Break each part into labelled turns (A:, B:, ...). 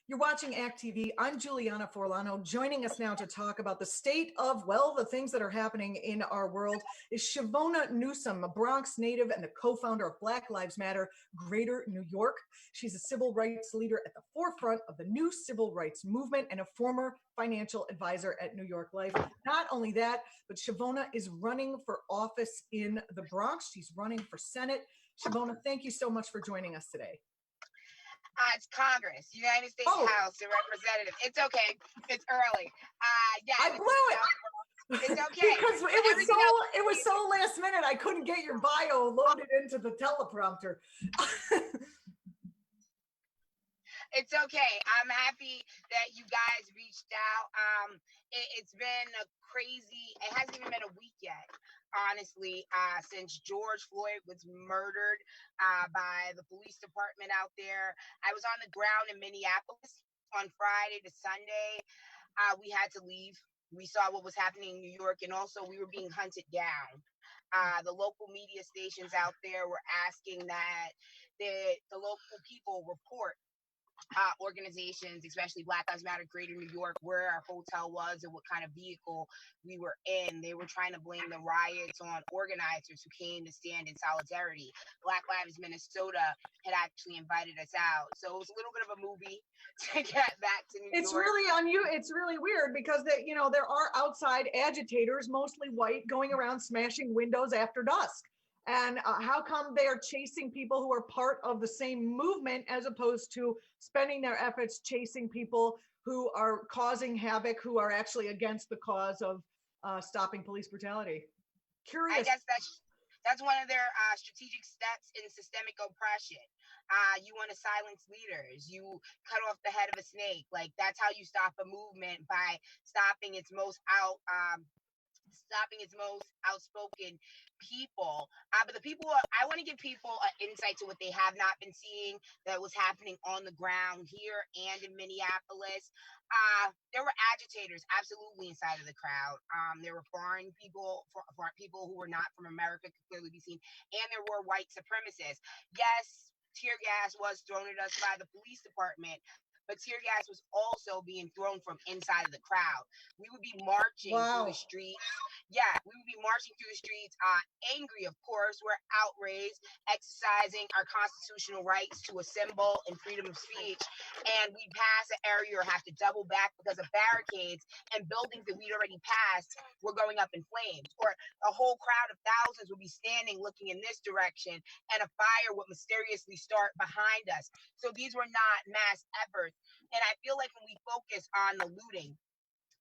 A: You're watching Act.tv. I'm Julianna Forlano. Joining us now to talk about the state of, well, the things that are happening in our world is Chivona Newsome, a Bronx native and the co-founder of Black Lives Matter Greater New York. She's a civil rights leader at the forefront of the new civil rights movement and a former financial advisor at New York Life. Not only that, but Chivona is running for office in the Bronx. She's running for Senate. Chivona, thank you so much for joining us today.
B: It's Congress, United States House of Representatives. It's okay. It's early. Yeah,
A: I blew it.
B: It's okay.
A: Because it was so last minute. I couldn't get your bio loaded into the teleprompter.
B: It's okay. I'm happy that you guys reached out. It's been a crazy, it hasn't even been a week yet, honestly, since George Floyd was murdered by the police department out there. I was on the ground in Minneapolis on Friday to Sunday. We had to leave. We saw what was happening in New York, and also we were being hunted down. The local media stations out there were asking that the local people report organizations, especially Black Lives Matter Greater New York, where our hotel was and what kind of vehicle we were in. They were trying to blame the riots on organizers who came to stand in solidarity. Black Lives Minnesota had actually invited us out. So it was a little bit of a movie to get back to New York.
A: It's really weird because there are outside agitators, mostly white, going around smashing windows after dusk. And how come they are chasing people who are part of the same movement as opposed to spending their efforts chasing people who are causing havoc, who are actually against the cause of stopping police brutality? Curious.
B: I guess that's one of their strategic steps in systemic oppression. You want to silence leaders. You cut off the head of a snake. Like, that's how you stop a movement, by stopping its most outspoken people. But the people, I want to give people an insight to what they have not been seeing that was happening on the ground here and in Minneapolis. There were agitators absolutely inside of the crowd. There were foreign people who were not from America, could clearly be seen, and there were white supremacists. Yes, tear gas was thrown at us by the police department, but tear gas was also being thrown from inside of the crowd. We would be marching through the streets. Yeah, we would be marching through the streets, angry, of course. We're outraged, exercising our constitutional rights to assemble and freedom of speech. And we'd pass an area or have to double back because of barricades, and buildings that we'd already passed were going up in flames. Or a whole crowd of thousands would be standing looking in this direction, and a fire would mysteriously start behind us. So these were not mass efforts. And I feel like when we focus on the looting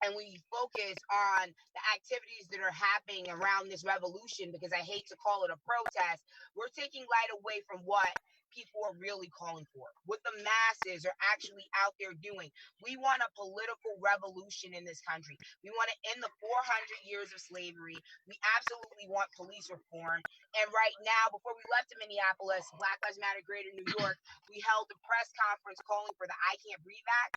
B: and we focus on the activities that are happening around this revolution, because I hate to call it a protest, we're taking light away from what people are really calling for, what the masses are actually out there doing. We want a political revolution in this country. We want to end the 400 years of slavery. We absolutely want police reform. And right now, before we left to Minneapolis, Black Lives Matter Greater New York, we held a press conference calling for the I Can't Breathe Act,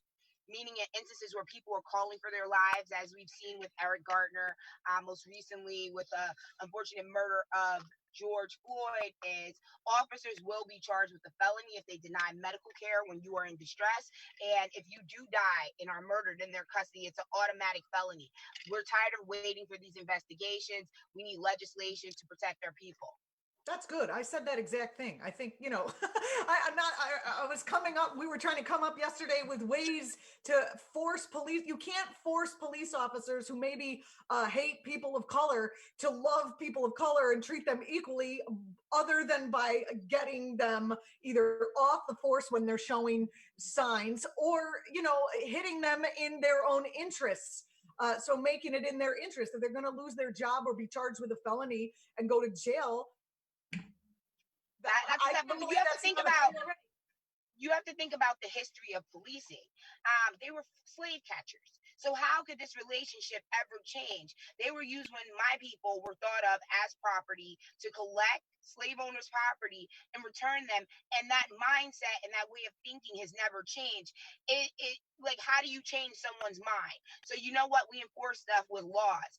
B: meaning in instances where people are calling for their lives, as we've seen with Eric Garner, most recently with the unfortunate murder of George Floyd, is officers will be charged with a felony if they deny medical care when you are in distress. And if you do die and are murdered in their custody, it's an automatic felony. We're tired of waiting for these investigations. We need legislation to protect our people.
A: That's good. I said that exact thing. I think, I was coming up, we were trying to come up yesterday with ways to force police. You can't force police officers who maybe hate people of color to love people of color and treat them equally, other than by getting them either off the force when they're showing signs, or, hitting them in their own interests. So making it in their interest that they're going to lose their job or be charged with a felony and go to jail.
B: You have to think about the history of policing. They were slave catchers. So how could this relationship ever change? They were used when my people were thought of as property to collect slave owners' property and return them. And that mindset and that way of thinking has never changed. Like, how do you change someone's mind? So you know what? We enforce stuff with laws.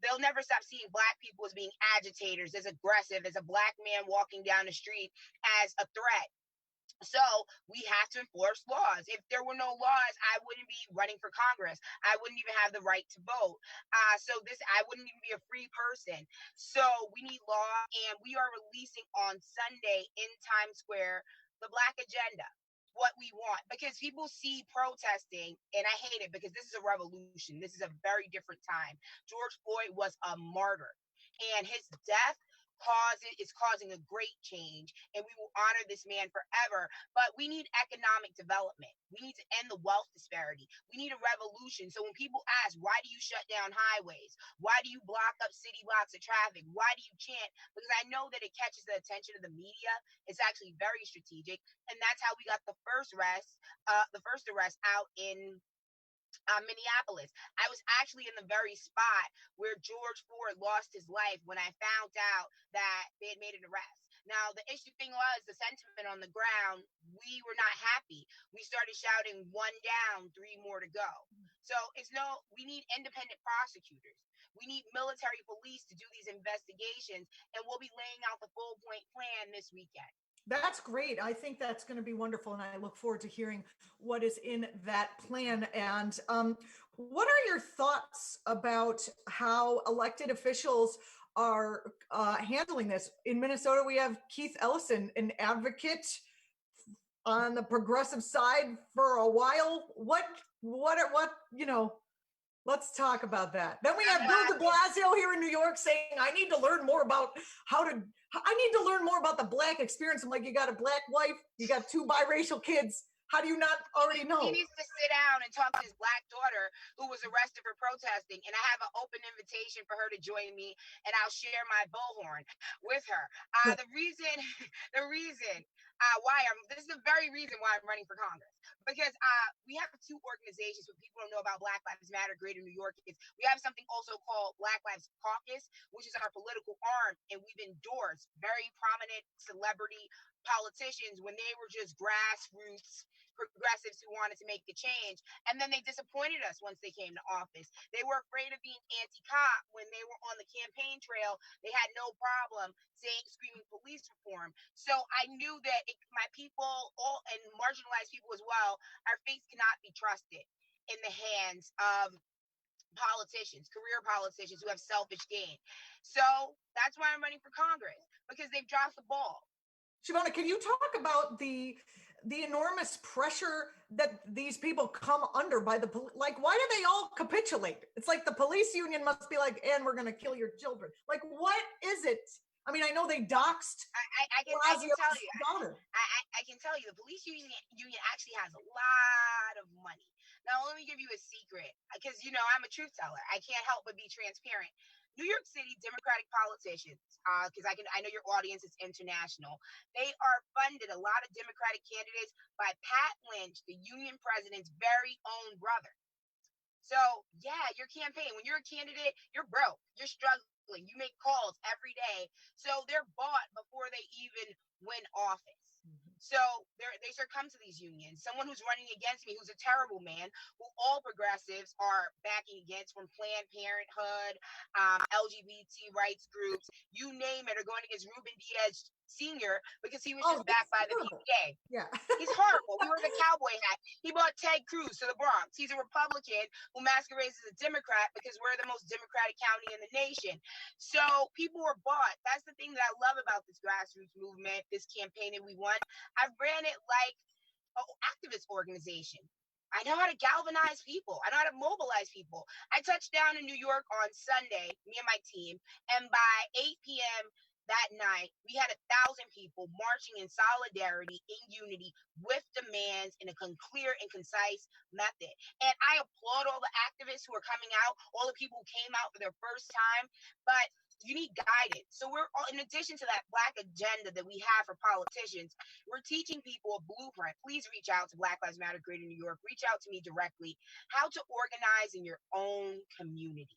B: They'll never stop seeing Black people as being agitators, as aggressive, as a Black man walking down the street as a threat. So we have to enforce laws. If there were no laws, I wouldn't be running for Congress. I wouldn't even have the right to vote. I wouldn't even be a free person. So we need law, and we are releasing on Sunday in Times Square the Black Agenda. What we want, because people see protesting, and I hate it because this is a revolution. This is a very different time. George Floyd was a martyr, and his death is causing a great change, and we will honor this man forever. But we need economic development. We need to end the wealth disparity. We need a revolution. So when people ask, why do you shut down highways? Why do you block up city blocks of traffic? Why do you chant? Because I know that it catches the attention of the media. It's actually very strategic, and that's how we got the first arrest out in Minneapolis. I was actually in the very spot where George Floyd lost his life when I found out that they had made an arrest. Now, the issue thing was the sentiment on the ground. We were not happy. We started shouting, one down, three more to go. So we need independent prosecutors. We need military police to do these investigations, and we'll be laying out the full point plan this weekend.
A: That's great. I think that's going to be wonderful. And I look forward to hearing what is in that plan. And what are your thoughts about how elected officials are handling this? In Minnesota, we have Keith Ellison, an advocate on the progressive side for a while. Let's talk about that. Then we have Bill de Blasio here in New York saying, I need to learn more about the Black experience. I'm like, you got a Black wife, you got two biracial kids. How do you not already know?
B: He needs to sit down and talk to his Black daughter who was arrested for protesting. And I have an open invitation for her to join me, and I'll share my bullhorn with her. This is the very reason why I'm running for Congress. Because we have two organizations. What people don't know about Black Lives Matter Greater New York is we have something also called Black Lives Caucus, which is our political arm, and we've endorsed very prominent celebrity politicians when they were just grassroots progressives who wanted to make the change. And then they disappointed us once they came to office. They were afraid of being anti-cop when they were on the campaign trail. They had no problem screaming police reform. So I knew that my people, all and marginalized people as well, our faith cannot be trusted in the hands of career politicians who have selfish gain. So that's why I'm running for Congress, because they've dropped the ball.
A: Chivona, can you talk about the enormous pressure that these people come under by the like? Why do they all capitulate? It's like the police union must be like, and we're going to kill your children. Like, what is it? I mean, I know they doxed.
B: I can tell you. I can tell you, the police union actually has a lot of money. Now, let me give you a secret, because I'm a truth teller. I can't help but be transparent. New York City Democratic politicians, because I know your audience is international, they are funded, a lot of Democratic candidates, by Pat Lynch, the union president's very own brother. So yeah, your campaign, when you're a candidate, you're broke, you're struggling, you make calls every day. So they're bought before they even win office. So they succumb to these unions. Someone who's running against me, who's a terrible man, who all progressives are backing against, from Planned Parenthood, LGBT rights groups, you name it, are going against Ruben Diaz Sr. because he was just backed by the PPA.
A: Yeah.
B: He's horrible. He wears a cowboy hat. He brought Ted Cruz to the Bronx. He's a Republican who masquerades as a Democrat because we're the most Democratic county in the nation. So people were bought. That's the thing that I love about this grassroots movement, this campaign that we won. I ran it like an activist organization. I know how to galvanize people. I know how to mobilize people. I touched down in New York on Sunday, me and my team, and by 8 p.m. that night, we had 1,000 people marching in solidarity, in unity, with demands in a clear and concise method. And I applaud all the activists who are coming out, all the people who came out for their first time, but you need guidance. So we're, in addition to that Black agenda that we have for politicians, we're teaching people a blueprint. Please reach out to Black Lives Matter Greater New York. Reach out to me directly. How to organize in your own community.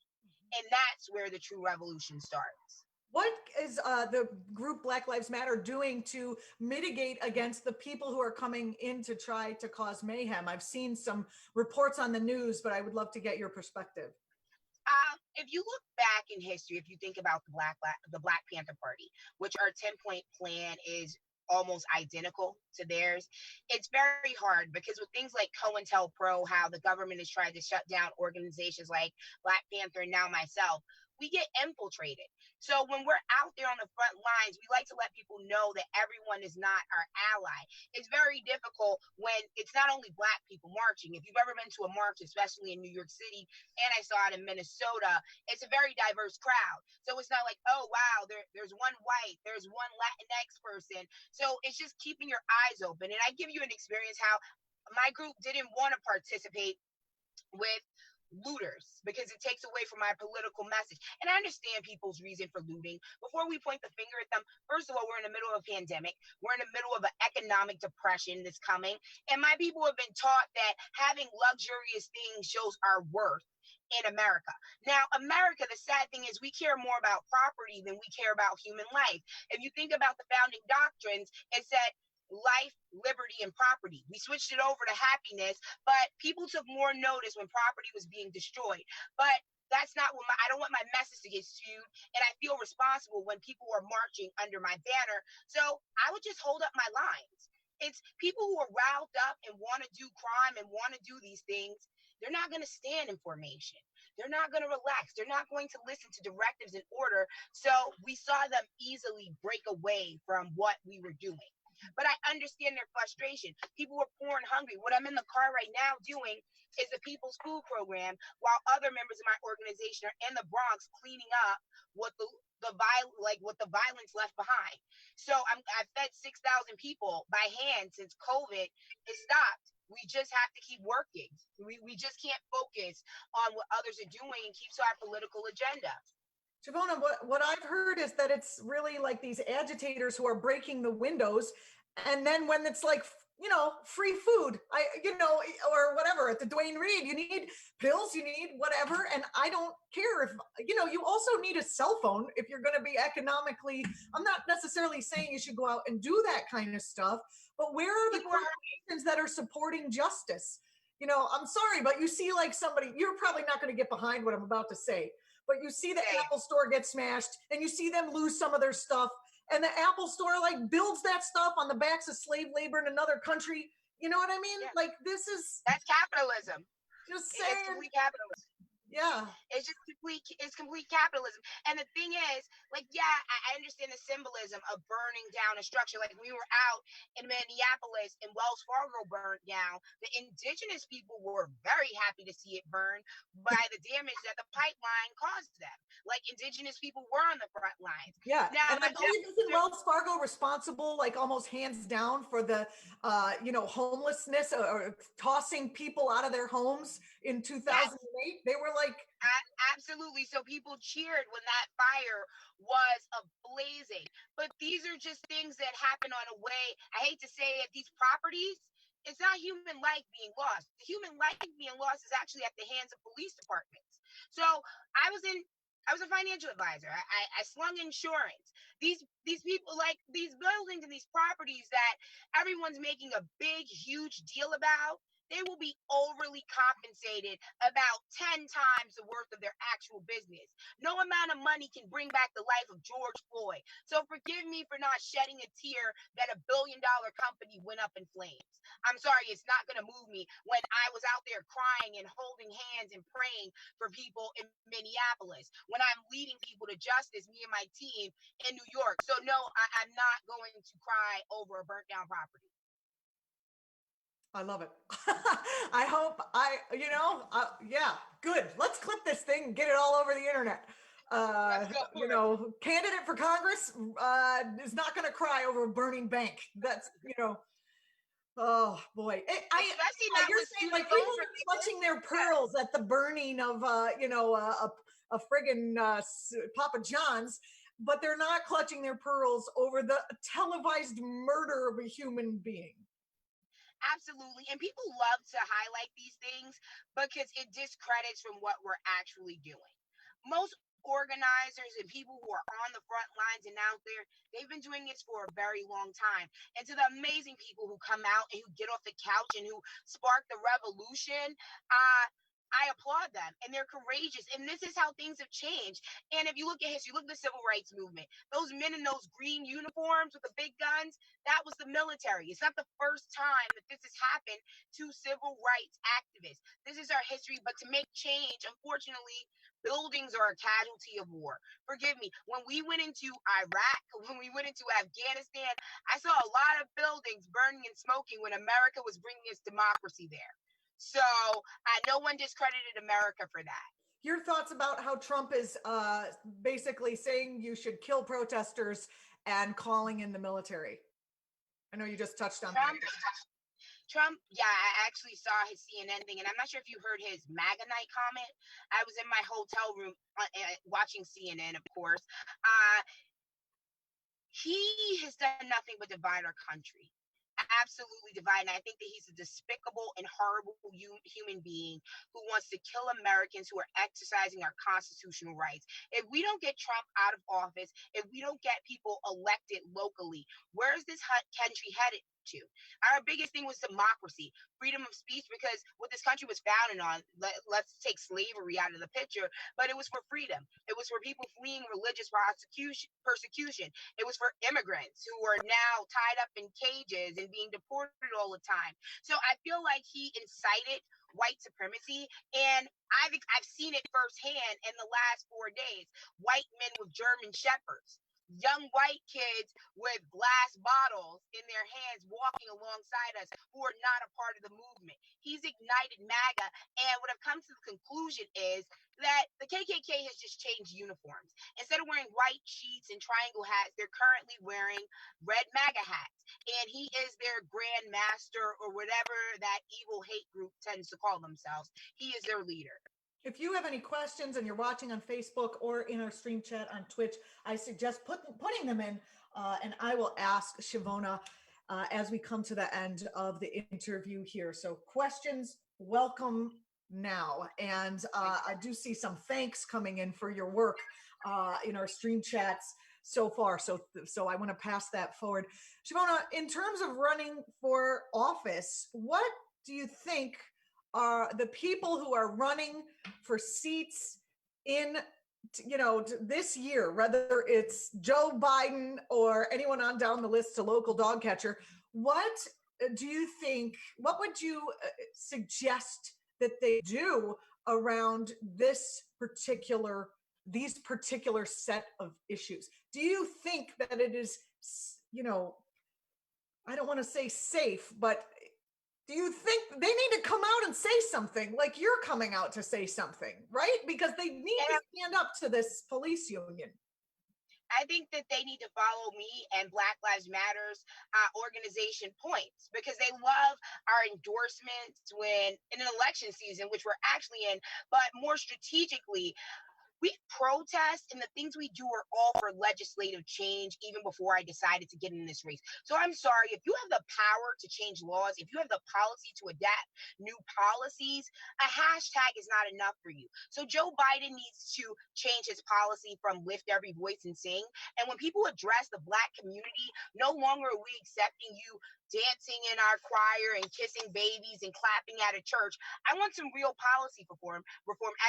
B: And that's where the true revolution starts.
A: What is the group Black Lives Matter doing to mitigate against the people who are coming in to try to cause mayhem? I've seen some reports on the news, but I would love to get your perspective.
B: If you look back in history, if you think about the Black Panther Party, which our 10-point plan is almost identical to theirs. It's very hard because with things like COINTELPRO, how the government has tried to shut down organizations like Black Panther and now myself, we get infiltrated. So when we're out there on the front lines, we like to let people know that everyone is not our ally. It's very difficult when it's not only Black people marching. If you've ever been to a march, especially in New York City, and I saw it in Minnesota, it's a very diverse crowd. So it's not like, oh, wow, there's one white, there's one Latinx person. So it's just keeping your eyes open. And I give you an experience how my group didn't want to participate with looters because it takes away from my political message. And I understand people's reason for looting. Before we point the finger at them, first of all, we're in the middle of a pandemic. We're in the middle of an economic depression that's coming. And my people have been taught that having luxurious things shows our worth in America. Now, America, the sad thing is we care more about property than we care about human life. If you think about the founding doctrines, it said life, liberty, and property. We switched it over to happiness, but people took more notice when property was being destroyed. But that's not what I don't want my message to get skewed, and I feel responsible when people are marching under my banner. So I would just hold up my lines. It's people who are riled up and want to do crime and want to do these things. They're not going to stand in formation. They're not going to relax. They're not going to listen to directives and order. So we saw them easily break away from what we were doing. But I understand their frustration. People were poor and hungry. What I'm in the car right now doing is the People's Food Program, while other members of my organization are in the Bronx cleaning up what what the violence left behind. So I've fed 6,000 people by hand since COVID has stopped. We just have to keep working. We just can't focus on what others are doing and keep to our political agenda.
A: Chivona, what I've heard is that it's really like these agitators who are breaking the windows. And then when it's like, free food, or whatever at the Dwayne Reed, you need pills, you need whatever. And I don't care if, you also need a cell phone if you're going to be economically, I'm not necessarily saying you should go out and do that kind of stuff, but where are the corporations that are supporting justice? I'm sorry, but you see like somebody, you're probably not going to get behind what I'm about to say, but you see the Apple store get smashed and you see them lose some of their stuff, and the Apple store like builds that stuff on the backs of slave labor in another country. You know what I mean?
B: Yeah.
A: Like
B: that's capitalism.
A: Just saying.
B: It's complete capitalism.
A: Yeah.
B: It's just complete capitalism. And the thing is, like, yeah, I understand the symbolism of burning down a structure. Like we were out in Minneapolis and Wells Fargo burned down. The indigenous people were very happy to see it burn by the damage that the pipeline caused them. Like indigenous people were on the front lines.
A: Yeah.
B: Now,
A: And I believe isn't Wells Fargo responsible, like almost hands down, for the homelessness or tossing people out of their homes in 2008? Yes. They were like,
B: absolutely. So people cheered when that fire was ablazing. But these are just things that happen on a way. I hate to say it, these properties, it's not human life being lost. The human life being lost is actually at the hands of police departments. So I was a financial advisor. I slung insurance. These people, like these buildings and these properties that everyone's making a big, huge deal about, they will be overly compensated about 10 times the worth of their actual business. No amount of money can bring back the life of George Floyd. So forgive me for not shedding a tear that a billion-dollar company went up in flames. I'm sorry, it's not going to move me when I was out there crying and holding hands and praying for people in Minneapolis, when I'm leading people to justice, me and my team in New York. So no, I'm not going to cry over a burnt down property.
A: I love it. I hope yeah, good. Let's clip this thing and get it all over the internet. Candidate for Congress is not going to cry over a burning bank. That's, oh boy. You're saying like people are clutching their pearls at the burning of, a friggin' Papa John's, but they're not clutching their pearls over the televised murder of a human being.
B: Absolutely. And people love to highlight these things because it discredits from what we're actually doing. Most organizers and people who are on the front lines and out there, they've been doing this for a very long time. And to the amazing people who come out and who get off the couch and who spark the revolution, I applaud them, and they're courageous. And this is how things have changed. And if you look at history, look at the civil rights movement. Those men in those green uniforms with the big guns, that was the military. It's not the first time that this has happened to civil rights activists. This is our history. But to make change, unfortunately, buildings are a casualty of war. Forgive me. When we went into Iraq, when we went into Afghanistan, I saw a lot of buildings burning and smoking when America was bringing its democracy there. So no one discredited America for that.
A: Your thoughts about how Trump is basically saying you should kill protesters and calling in the military? I know you just touched on
B: Trump,
A: that.
B: Trump, yeah, I actually saw his CNN thing, and I'm not sure if you heard his MAGA night comment. I was in my hotel room watching CNN, of course. He has done nothing but divide our country. Absolutely divide. And I think that he's a despicable and horrible human being who wants to kill Americans who are exercising our constitutional rights. If we don't get Trump out of office, if we don't get people elected locally, where is this country headed to? Our biggest thing was democracy, freedom of speech, because what this country was founded on, let's take slavery out of the picture, but it was for freedom. It was for people fleeing religious persecution. It was for immigrants who are now tied up in cages and being deported all the time. So I feel like he incited white supremacy, and I've seen it firsthand in the last 4 days. White men with German shepherds, young white kids with glass bottles in their hands walking alongside us who are not a part of the movement. He's ignited MAGA, and what I've come to the conclusion is that the KKK has just changed uniforms. Instead of wearing white sheets and triangle hats, they're currently wearing red MAGA hats. And he is their grand master, or whatever that evil hate group tends to call themselves. He is their leader.
A: If you have any questions and you're watching on Facebook or in our stream chat on Twitch, I suggest putting them in, and I will ask Chivona as we come to the end of the interview here. So questions, welcome now. And I do see some thanks coming in for your work in our stream chats so far. So I want to pass that forward. Chivona, in terms of running for office, what do you think are the people who are running for seats in, this year, whether it's Joe Biden or anyone on down the list to local dog catcher? What do you think, what would you suggest that they do around these particular set of issues? Do you think that it is, I don't want to say safe, but do you think they need to come out and say something like you're coming out to say something, right? Because they need to stand up to this police union.
B: I think that they need to follow me and Black Lives Matter's organization points, because they love our endorsements when in an election season, which we're actually in, but more strategically, we protest, and the things we do are all for legislative change even before I decided to get in this race. So I'm sorry, if you have the power to change laws, if you have the policy to adapt new policies, a hashtag is not enough for you. So Joe Biden needs to change his policy from lift every voice and sing. And when people address the Black community, no longer are we accepting you dancing in our choir and kissing babies and clapping at a church. I want some real policy reform,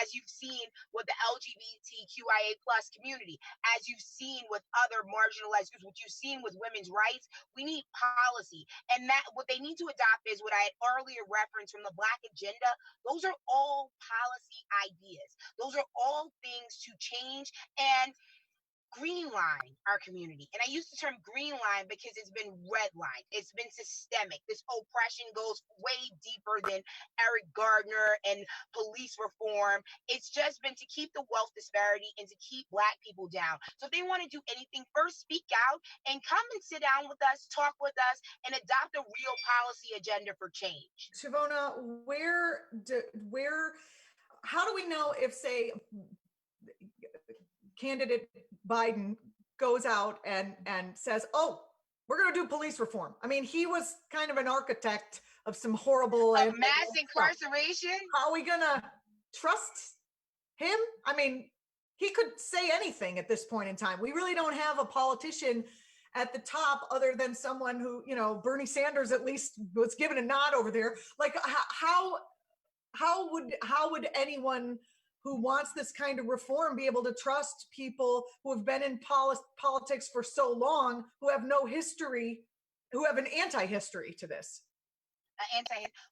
B: as you've seen with the LGBTQIA plus community, as you've seen with other marginalized groups, what you've seen with women's rights. We need policy. And that what they need to adopt is what I had earlier referenced from the Black agenda. Those are all policy ideas. Those are all things to change and green line our community. And I use the term green line because it's been redlined. It's been systemic. This oppression goes way deeper than Eric Gardner and police reform. It's just been to keep the wealth disparity and to keep Black people down. So if they want to do anything, first speak out and come and sit down with us, talk with us, and adopt a real policy agenda for change.
A: Chivona, how do we know if, say, candidate Biden goes out and says, oh, we're going to do police reform? I mean, he was kind of an architect of some horrible
B: mass incarceration.
A: How are we going to trust him? I mean, he could say anything at this point in time. We really don't have a politician at the top other than someone who, Bernie Sanders at least was given a nod over there. Like, how would anyone who wants this kind of reform be able to trust people who have been in politics for so long, who have no history, who have an anti-history to this?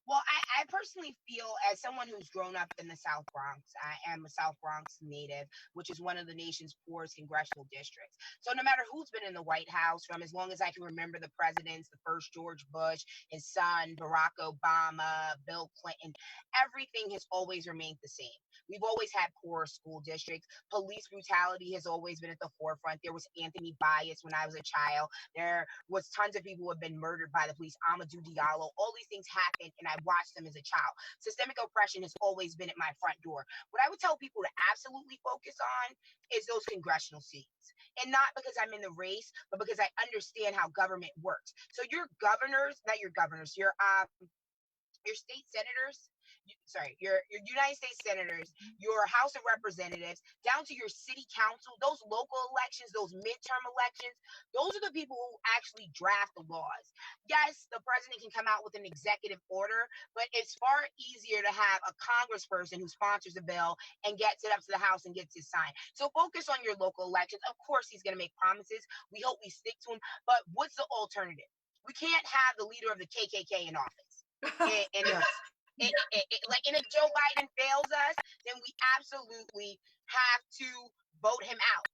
B: Well, I personally feel, as someone who's grown up in the South Bronx, I am a South Bronx native, which is one of the nation's poorest congressional districts. So no matter who's been in the White House, from as long as I can remember the presidents, the first George Bush, his son Barack Obama, Bill Clinton, everything has always remained the same. We've always had poor school districts. Police brutality has always been at the forefront. There was Anthony Bias when I was a child. There was tons of people who have been murdered by the police. Amadou Diallo. All these things happened, and I watched them as a child. Systemic oppression has always been at my front door. What I would tell people to absolutely focus on is those congressional seats. And not because I'm in the race, but because I understand how government works. So your governors, not your governors, your state senators, your United States senators, your House of Representatives, down to your city council, those local elections, those midterm elections, those are the people who actually draft the laws. Yes, the president can come out with an executive order, but it's far easier to have a congressperson who sponsors a bill and gets it up to the House and gets it signed. So focus on your local elections. Of course, he's going to make promises. We hope we stick to him, but what's the alternative? We can't have the leader of the KKK in office. And
A: Yes.
B: and if Joe Biden fails us, then we absolutely have to vote him out.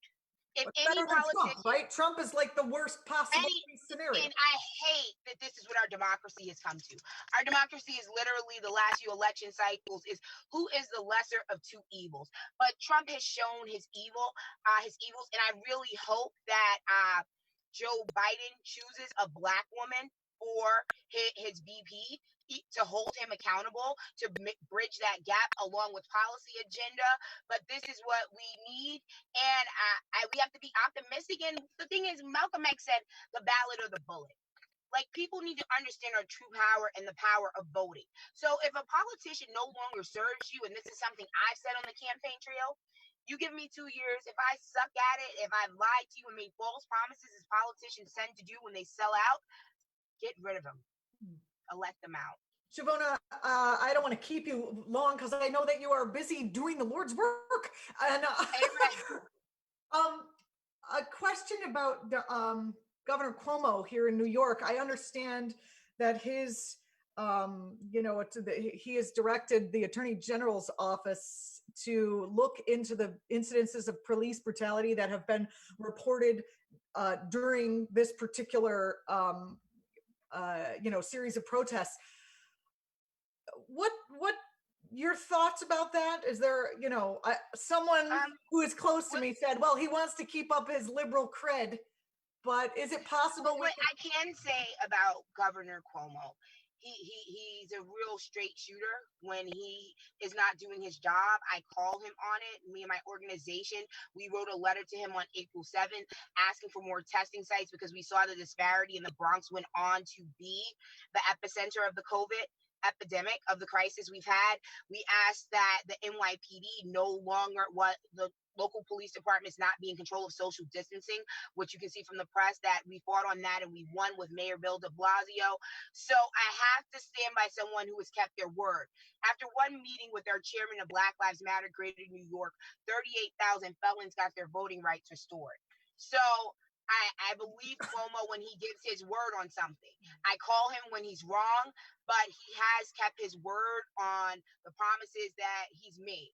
B: If
A: It's
B: any
A: better than
B: politician,
A: Trump, right? Trump is like the worst possible scenario.
B: and I hate that this is what our democracy has come to. Our democracy is literally, the last few election cycles, is who is the lesser of two evils. But Trump has shown his evils, and I really hope that Joe Biden chooses a Black woman for his VP to hold him accountable, to bridge that gap along with policy agenda. But this is what we need, and we have to be optimistic. And the thing is, Malcolm X said, the ballot or the bullet. Like, people need to understand our true power and the power of voting. So if a politician no longer serves you, and this is something I've said on the campaign trail, you give me 2 years. If I suck at it, if I've lied to you and made false promises as politicians tend to do when they sell out, get rid of them. Elect them out.
A: Chivona, I don't want to keep you long because I know that you are busy doing the Lord's work. And a question about Governor Cuomo here in New York. I understand that his, he has directed the Attorney General's office to look into the incidences of police brutality that have been reported during this particular, series of protests. What your thoughts about that? Is there, someone who is close to me said, well, he wants to keep up his liberal cred, but is it possible?
B: What I can say about Governor Cuomo, he's a real straight shooter. When he is not doing his job, I call him on it. Me and my organization, we wrote a letter to him on April 7th asking for more testing sites because we saw the disparity, and the Bronx went on to be the epicenter of the COVID epidemic, of the crisis we've had. We asked that the NYPD no longer, the local police departments not be in control of social distancing, which you can see from the press that we fought on that and we won with Mayor Bill de Blasio. So I have to stand by someone who has kept their word. After one meeting with our chairman of Black Lives Matter Greater New York, 38,000 felons got their voting rights restored. So I believe Cuomo when he gives his word on something. I call him when he's wrong, but he has kept his word on the promises that he's made.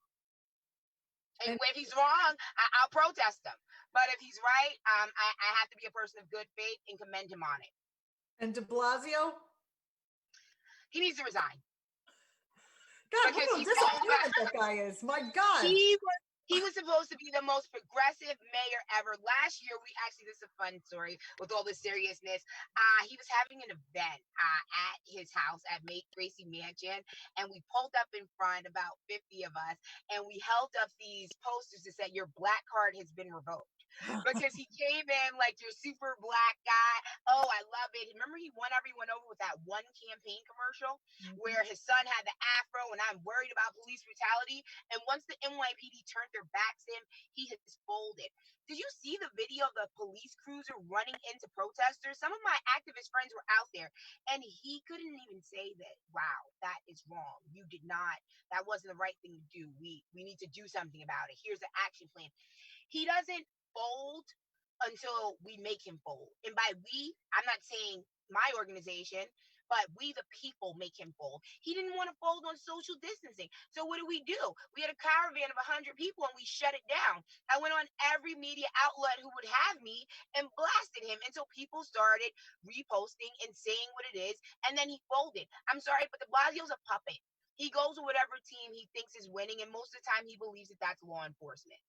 B: And if he's wrong, I'll protest him. But if he's right, I have to be a person of good faith and commend him on it.
A: And de Blasio?
B: He needs to resign.
A: God, what a disappointment that guy is. My God.
B: He was supposed to be the most progressive mayor ever. Last year, this is a fun story with all the seriousness. He was having an event at his house at Gracie Mansion, and we pulled up in front, about 50 of us, and we held up these posters that said, "Your black card has been revoked." Because he came in like your super black guy. Oh, I love it. Remember, he won everyone over with that one campaign commercial where his son had the afro, and I'm worried about police brutality. And once the NYPD turned their backs him. He has folded. Did you see the video of the police cruiser running into protesters? Some of my activist friends were out there, and he couldn't even say that, wow, that is wrong. You did not, that wasn't the right thing to do. We need to do something about it. Here's the action plan. He doesn't fold until we make him fold. And by we, I'm not saying my organization, but we the people make him fold. He didn't want to fold on social distancing. So what do? We had a caravan of 100 people and we shut it down. I went on every media outlet who would have me and blasted him until people started reposting and saying what it is. And then he folded. I'm sorry, but de Blasio's a puppet. He goes with whatever team he thinks is winning. And most of the time he believes that that's law enforcement.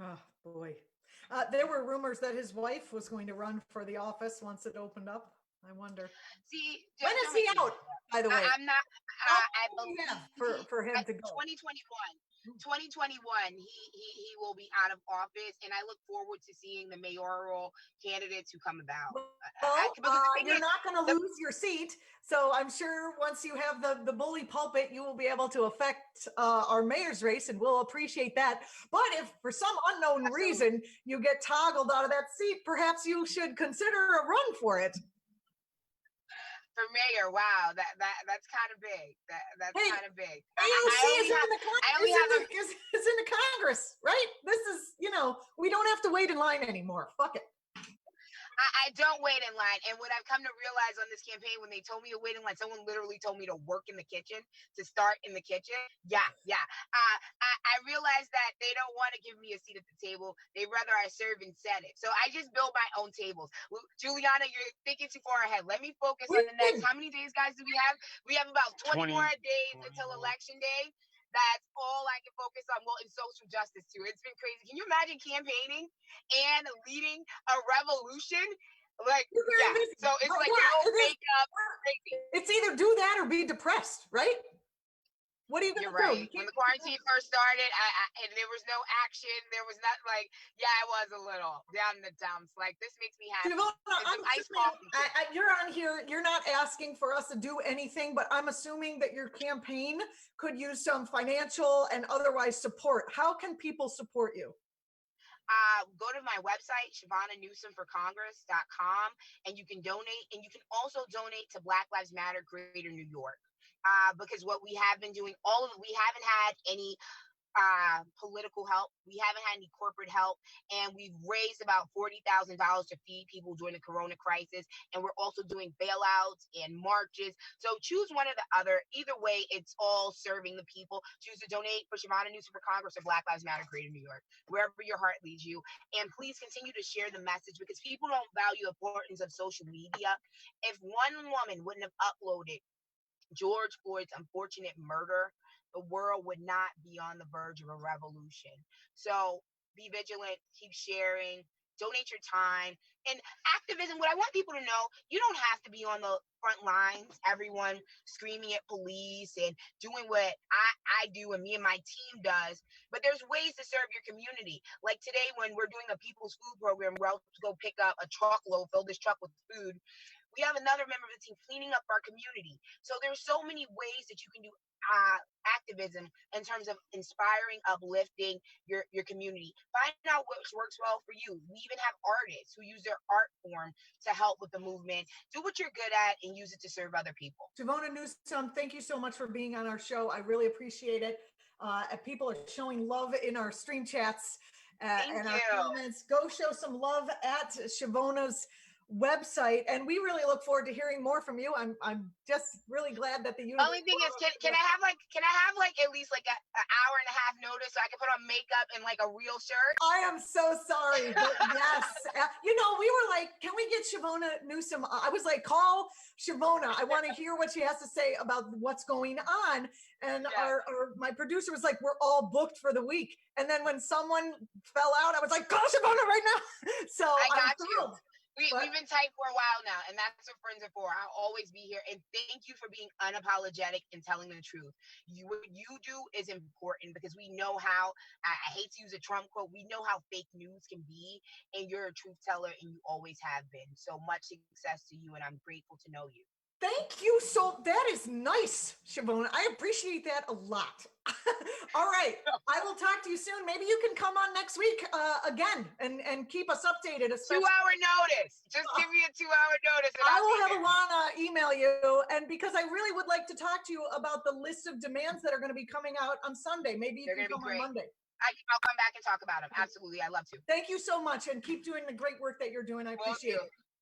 A: Oh boy. There were rumors that his wife was going to run for the office once it opened up. I wonder.
B: See,
A: When is he out, by the way?
B: I'm not.
A: How
B: I
A: long do you
B: believe
A: have for him to go?
B: 2021. 2021. He will be out of office, and I look forward to seeing the mayoral candidates who come about.
A: Well, you're not going to lose your seat, so I'm sure once you have the bully pulpit, you will be able to affect our mayor's race, and we'll appreciate that. But if for some unknown reason you get toggled out of that seat, perhaps you should consider a run for it.
B: For mayor, wow, that's kind of big. That's kind of big.
A: AOC is in the Congress, right? This is, we don't have to wait in line anymore. Fuck it.
B: I don't wait in line. And what I've come to realize on this campaign, when they told me to wait in line, someone literally told me to work in the kitchen, to start in the kitchen. Yeah. I realized that they don't want to give me a seat at the table. They'd rather I serve and set it. So I just build my own tables. Juliana, you're thinking too far ahead. Let me focus on the next. How many days, guys, do we have? We have about 20 more days until election day. That's all I can focus on. Well, in social justice too. It's been crazy. Can you imagine campaigning and leading a revolution? Like, yeah. So it's like your own makeup.
A: It's either do that or be depressed, right? What are you going to do?
B: You're right. When the quarantine first started, and there was no action, there was not like, yeah, I was a little down in the dumps. Like, this makes me happy.
A: You're on here. You're not asking for us to do anything, but I'm assuming that your campaign could use some financial and otherwise support. How can people support you?
B: Go to my website, Chivona Newsome for Congress.com, and you can donate. And you can also donate to Black Lives Matter Greater New York. Because what we have been doing, we haven't had any political help. We haven't had any corporate help. And we've raised about $40,000 to feed people during the corona crisis. And we're also doing bailouts and marches. So choose one or the other. Either way, it's all serving the people. Choose to donate for Chivona Newsome for Congress or Black Lives Matter Greater New York, wherever your heart leads you. And please continue to share the message, because people don't value the importance of social media. If one woman wouldn't have uploaded George Floyd's unfortunate murder, the world would not be on the verge of a revolution. So be vigilant, keep sharing, donate your time. And activism, what I want people to know, you don't have to be on the front lines, everyone screaming at police and doing what I do and me and my team does. But there's ways to serve your community. Like today, when we're doing a people's food program, we're out to go pick up a truckload, fill this truck with food. We have another member of the team cleaning up our community. So there's so many ways that you can do activism in terms of inspiring, uplifting your community. Find out what works well for you. We even have artists who use their art form to help with the movement. Do what you're good at and use it to serve other people.
A: Chivona Newsome, thank you so much for being on our show. I really appreciate it. People are showing love in our stream chats and our comments. Go show some love at Chivona's website, and we really look forward to hearing more from you. I'm just really glad that the
B: only thing is, can I have at least like an hour and a half notice so I can put on makeup and like a real shirt?
A: I am so sorry, but yes, we were like, can we get Chivona Newsome? I was like, call Chivona. I want to hear what she has to say about what's going on. And my producer was like, we're all booked for the week. And then when someone fell out, I was like, call Chivona right now. So
B: I got you. We've been tight for a while now, and that's what friends are for. I'll always be here. And thank you for being unapologetic and telling the truth. What you do is important, because we know how, I hate to use a Trump quote, we know how fake news can be, and you're a truth teller, and you always have been. So much success to you, and I'm grateful to know you.
A: Thank you. So that is nice, Chivona. I appreciate that a lot. All right. I will talk to you soon. Maybe you can come on next week again and keep us updated.
B: 2-hour notice. Just give me a 2-hour notice. And
A: I
B: I'll
A: will
B: be
A: have
B: there.
A: Alana email you. And because I really would like to talk to you about the list of demands that are going to be coming out on Sunday. Maybe you
B: They're
A: can
B: going to be
A: come on
B: great.
A: Monday.
B: I'll come back and talk about them. Absolutely. I love to.
A: Thank you so much. And keep doing the great work that you're doing. I
B: Will
A: appreciate
B: do.
A: it.